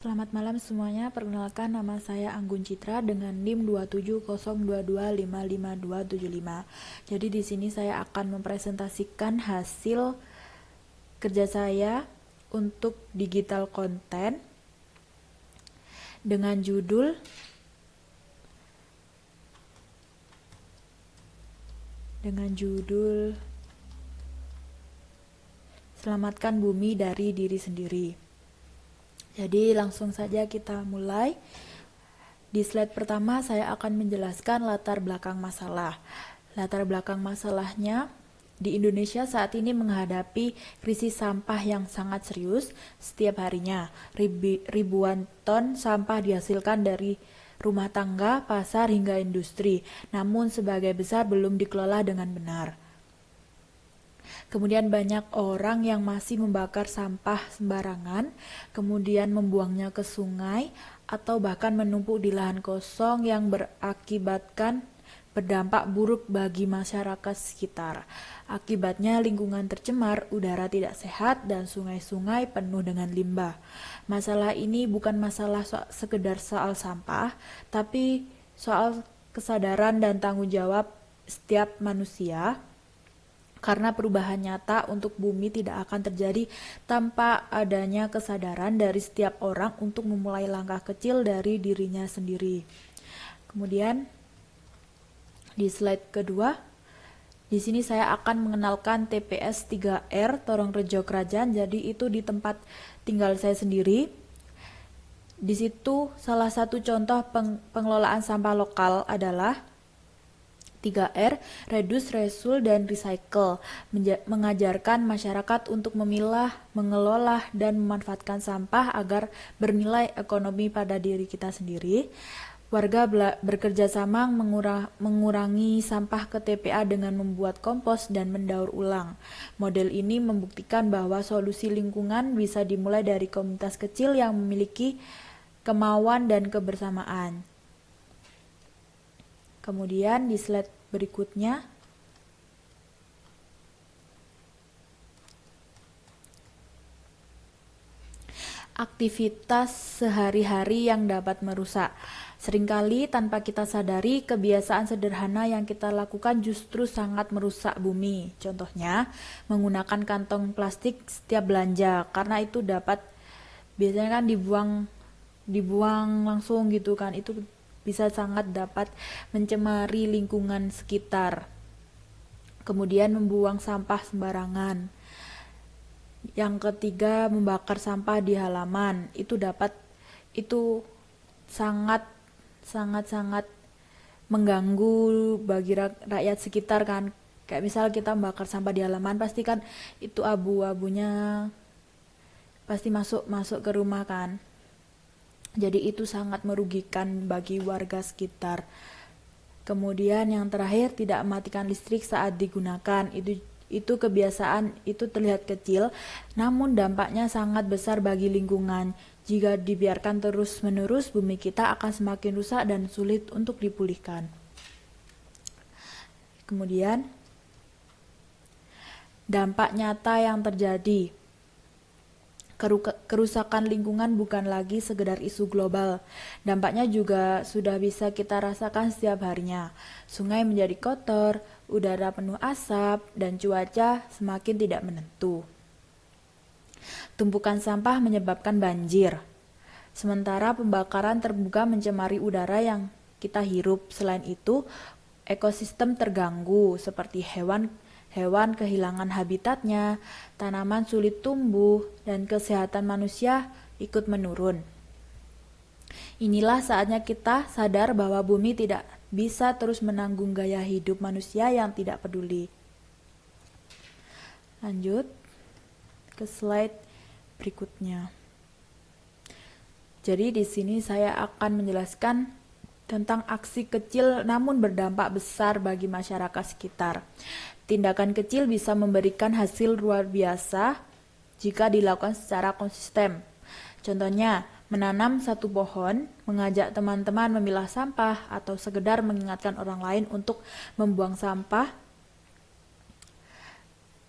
Selamat malam semuanya, perkenalkan nama saya Anggun Citra dengan NIM 27022555275. Jadi di sini saya akan mempresentasikan hasil kerja saya untuk digital content dengan judul Selamatkan Bumi dari Diri Sendiri. Jadi langsung saja kita mulai. Di slide pertama saya akan menjelaskan latar belakang masalah. Latar belakang masalahnya, di Indonesia saat ini menghadapi krisis sampah yang sangat serius. Setiap harinya ribuan ton sampah dihasilkan dari rumah tangga, pasar hingga industri. Namun sebagai besar belum dikelola dengan benar. Kemudian banyak orang yang masih membakar sampah sembarangan, kemudian membuangnya ke sungai, atau bahkan menumpuk di lahan kosong yang berakibatkan berdampak buruk bagi masyarakat sekitar. Akibatnya lingkungan tercemar, udara tidak sehat, dan sungai-sungai penuh dengan limbah. Masalah ini bukan masalah sekedar soal sampah, tapi soal kesadaran dan tanggung jawab setiap manusia. Karena perubahan nyata untuk bumi tidak akan terjadi tanpa adanya kesadaran dari setiap orang untuk memulai langkah kecil dari dirinya sendiri. Kemudian di slide kedua, di sini saya akan mengenalkan TPS 3R Torongrejo Krajan. Jadi itu di tempat tinggal saya sendiri. Di situ salah satu contoh pengelolaan sampah lokal adalah 3R, Reduce, Recycle, dan Recycle, mengajarkan masyarakat untuk memilah, mengelola, dan memanfaatkan sampah agar bernilai ekonomi pada diri kita sendiri. Warga bekerja sama mengurangi sampah ke TPA dengan membuat kompos dan mendaur ulang. Model ini membuktikan bahwa solusi lingkungan bisa dimulai dari komunitas kecil yang memiliki kemauan dan kebersamaan. Kemudian di slide berikutnya, aktivitas sehari-hari yang dapat merusak. Seringkali tanpa kita sadari, kebiasaan sederhana yang kita lakukan justru sangat merusak bumi. Contohnya, menggunakan kantong plastik setiap belanja, karena itu biasanya kan dibuang langsung gitu kan, itu bisa sangat dapat mencemari lingkungan sekitar. Kemudian membuang sampah sembarangan. Yang ketiga, membakar sampah di halaman. Itu sangat mengganggu bagi rakyat sekitar kan. Kayak misal kita membakar sampah di halaman, pasti kan itu abu-abunya pasti masuk ke rumah kan. Jadi itu sangat merugikan bagi warga sekitar. Kemudian yang terakhir, tidak mematikan listrik saat digunakan. Itu kebiasaan itu terlihat kecil, namun dampaknya sangat besar bagi lingkungan. Jika dibiarkan terus-menerus, bumi kita akan semakin rusak dan sulit untuk dipulihkan. Kemudian dampak nyata yang terjadi. Kerusakan lingkungan bukan lagi sekedar isu global. Dampaknya juga sudah bisa kita rasakan setiap harinya. Sungai menjadi kotor, udara penuh asap, dan cuaca semakin tidak menentu. Tumpukan sampah menyebabkan banjir. Sementara pembakaran terbuka mencemari udara yang kita hirup. Selain itu, ekosistem terganggu seperti hewan kehilangan habitatnya, tanaman sulit tumbuh, dan kesehatan manusia ikut menurun. Inilah saatnya kita sadar bahwa bumi tidak bisa terus menanggung gaya hidup manusia yang tidak peduli. Lanjut ke slide berikutnya. Jadi di sini saya akan menjelaskan tentang aksi kecil namun berdampak besar bagi masyarakat sekitar. Tindakan kecil bisa memberikan hasil luar biasa jika dilakukan secara konsisten. Contohnya, menanam satu pohon, mengajak teman-teman memilah sampah, atau sekedar mengingatkan orang lain untuk membuang sampah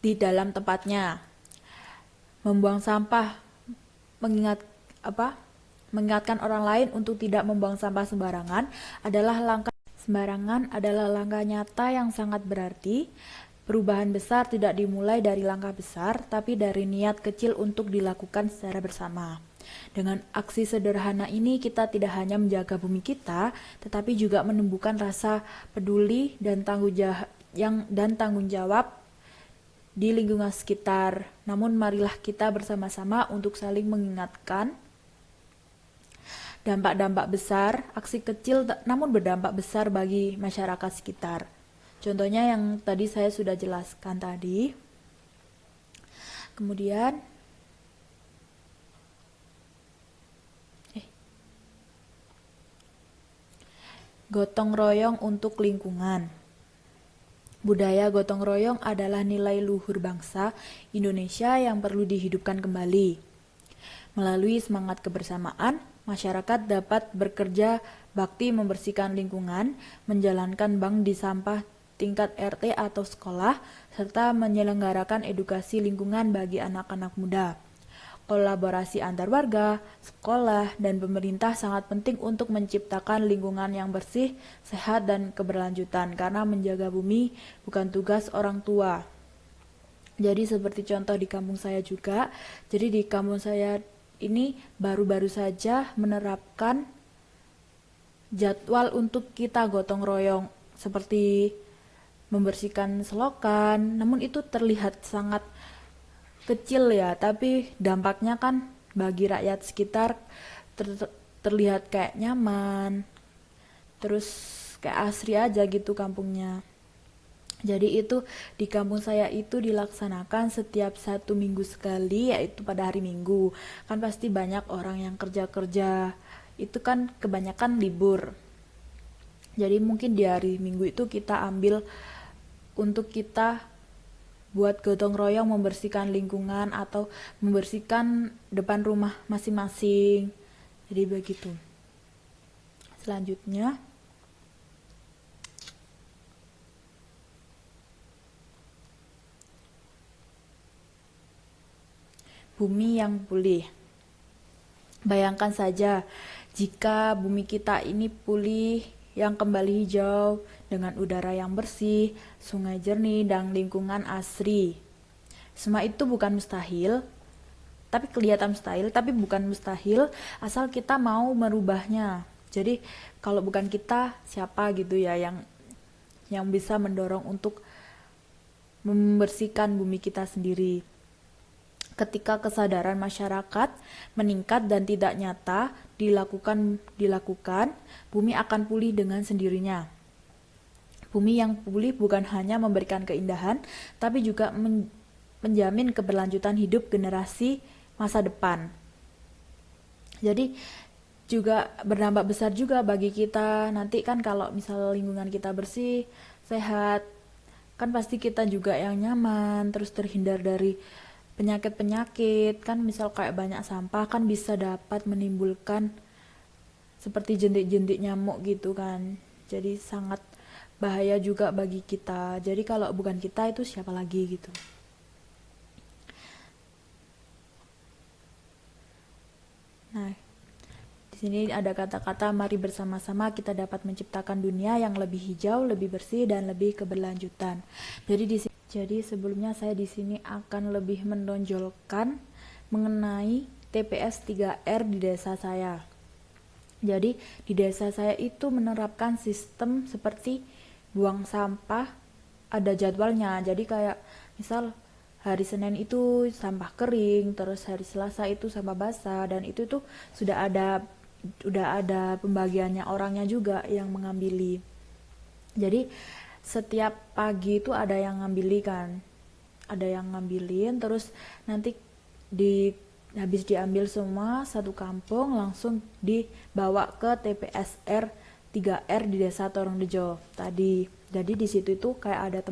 di dalam tempatnya. Membuang sampah Mengingatkan orang lain untuk tidak membuang sampah sembarangan adalah langkah nyata yang sangat berarti. Perubahan besar tidak dimulai dari langkah besar, tapi dari niat kecil untuk dilakukan secara bersama. Dengan aksi sederhana ini, kita tidak hanya menjaga bumi kita, tetapi juga menumbuhkan rasa peduli dan tanggung jawab di lingkungan sekitar. Namun marilah kita bersama-sama untuk saling mengingatkan dampak-dampak besar, aksi kecil namun berdampak besar bagi masyarakat sekitar. Contohnya yang tadi saya sudah jelaskan tadi. Kemudian gotong royong untuk lingkungan. Budaya gotong royong adalah nilai luhur bangsa Indonesia yang perlu dihidupkan kembali. Melalui semangat kebersamaan, masyarakat dapat bekerja bakti membersihkan lingkungan, menjalankan bank di sampah tingkat RT atau sekolah, serta menyelenggarakan edukasi lingkungan bagi anak-anak muda. Kolaborasi antar warga, sekolah, dan pemerintah sangat penting untuk menciptakan lingkungan yang bersih, sehat, dan keberlanjutan, karena menjaga bumi bukan tugas orang tua. Jadi seperti contoh di kampung saya juga, jadi di kampung saya ini baru-baru saja menerapkan jadwal untuk kita gotong royong, seperti membersihkan selokan, namun itu terlihat sangat kecil ya, tapi dampaknya kan bagi rakyat sekitar terlihat kayak nyaman, terus kayak asri aja gitu kampungnya. Jadi itu di kampung saya itu dilaksanakan setiap 1 minggu sekali, yaitu pada hari Minggu. Kan pasti banyak orang yang kerja-kerja, itu kan kebanyakan libur. Jadi mungkin di hari Minggu itu kita ambil untuk kita buat gotong royong membersihkan lingkungan atau membersihkan depan rumah masing-masing. Jadi begitu. Selanjutnya, bumi yang pulih. Bayangkan saja jika bumi kita ini pulih, yang kembali hijau, dengan udara yang bersih, sungai jernih, dan lingkungan asri. Semua itu bukan mustahil, tapi kelihatan mustahil, tapi bukan mustahil asal kita mau merubahnya. Jadi kalau bukan kita, siapa gitu ya yang bisa mendorong untuk membersihkan bumi kita sendiri. Ketika kesadaran masyarakat meningkat dan tidak nyata dilakukan, bumi akan pulih dengan sendirinya. Bumi yang pulih bukan hanya memberikan keindahan, tapi juga menjamin keberlanjutan hidup generasi masa depan. Jadi juga berdampak besar juga bagi kita nanti kan, kalau misal lingkungan kita bersih, sehat, kan pasti kita juga yang nyaman, terus terhindar dari penyakit-penyakit. Kan misal kayak banyak sampah kan bisa dapat menimbulkan seperti jentik-jentik nyamuk gitu kan, jadi sangat bahaya juga bagi kita. Jadi kalau bukan kita, itu siapa lagi gitu. Nah, di sini ada kata-kata, mari bersama-sama kita dapat menciptakan dunia yang lebih hijau, lebih bersih, dan lebih keberlanjutan. Jadi sebelumnya saya di sini akan lebih menonjolkan mengenai TPS 3R di desa saya. Jadi di desa saya itu menerapkan sistem seperti buang sampah ada jadwalnya. Jadi kayak misal hari Senin itu sampah kering, terus hari Selasa itu sampah basah, dan itu tuh udah ada pembagiannya, orangnya juga yang mengambil. Jadi setiap pagi itu ada yang ngambilin, terus nanti habis diambil semua satu kampung langsung dibawa ke TPSR 3R di Desa Torongrejo tadi. Jadi di situ itu kayak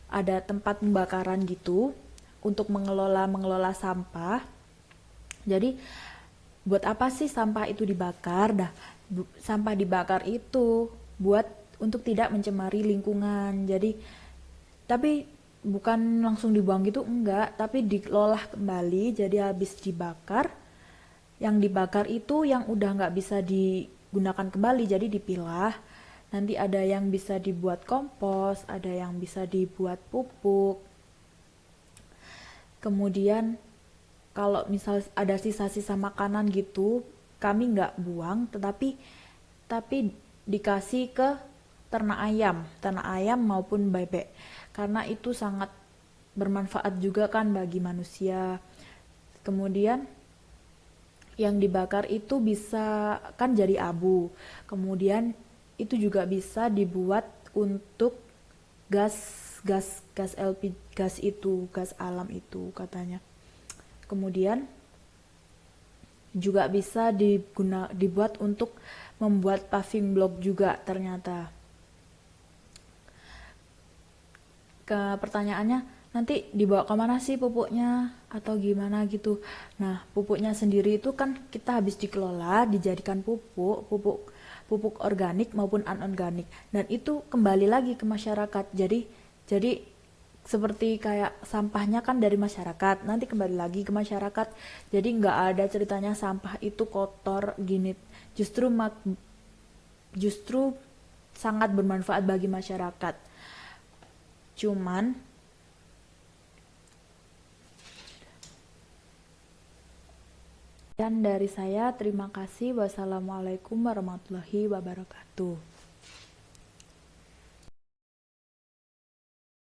ada tempat pembakaran gitu untuk mengelola sampah. Jadi buat apa sih sampah itu dibakar? Sampah dibakar itu buat untuk tidak mencemari lingkungan. Jadi tapi bukan langsung dibuang gitu, enggak, tapi diolah kembali. Jadi habis dibakar Yang dibakar itu yang udah nggak bisa digunakan kembali, jadi dipilah. Nanti ada yang bisa dibuat kompos, ada yang bisa dibuat pupuk. Kemudian kalau misal ada sisa-sisa makanan gitu, kami nggak buang, tapi dikasih ke ternak ayam maupun bebek, karena itu sangat bermanfaat juga kan bagi manusia. Kemudian yang dibakar itu bisa kan jadi abu. Kemudian itu juga bisa dibuat untuk gas gas LPG, gas itu, gas alam itu katanya. Kemudian juga bisa dibuat untuk membuat paving block juga ternyata. Pertanyaannya, nanti dibawa kemana sih pupuknya atau gimana gitu. Nah, pupuknya sendiri itu kan kita habis dikelola dijadikan pupuk organik maupun anorganik, dan itu kembali lagi ke masyarakat. Jadi seperti kayak sampahnya kan dari masyarakat, nanti kembali lagi ke masyarakat. Jadi nggak ada ceritanya sampah itu kotor gini. Justru sangat bermanfaat bagi masyarakat. Cuman dan dari saya terima kasih. Wassalamualaikum warahmatullahi wabarakatuh.